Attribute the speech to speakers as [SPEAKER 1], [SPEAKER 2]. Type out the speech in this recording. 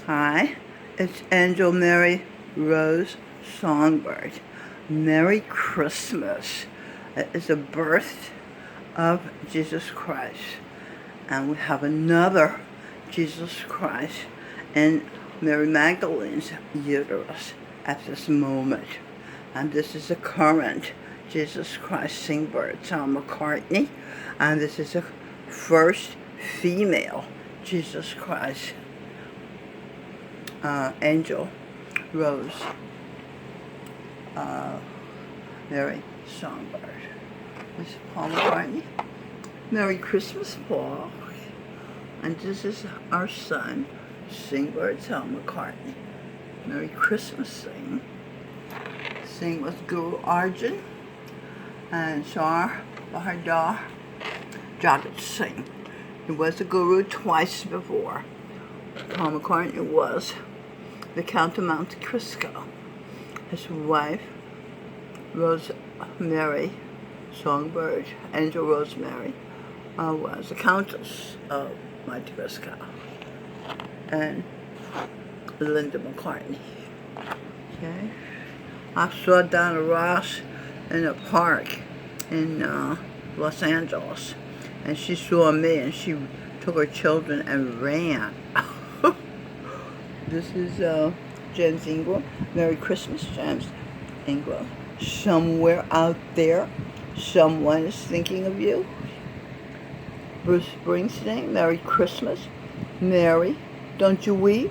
[SPEAKER 1] Hi, it's Angel Mary Rose Songbird. Merry Christmas. It is the birth of Jesus Christ. And we have another Jesus Christ in Mary Magdalene's uterus at this moment. And this is the current Jesus Christ Sing Birdsong McCartney. And this is the first female Jesus Christ Angel Rose Mary Songbird. This is Paul McCartney. Merry Christmas, Paul. And this is our son, Sing Birdsong McCartney. Merry Christmas, Sing. Sing with Guru Arjun and Sar Bahadur Jagat Singh. He was a guru twice before. Paul McCartney was the Count of Monte Cristo. His wife, Rosemary Songbird, Angel Rosemary, was the Countess of Monte Cristo, and Linda McCartney. Okay, I saw Donna Ross in a park in Los Angeles, and she saw me, and she took her children and ran. This is James Ingram. Merry Christmas, James Ingram. Somewhere out there, someone is thinking of you. Bruce Springsteen, Merry Christmas. Mary, don't you weep?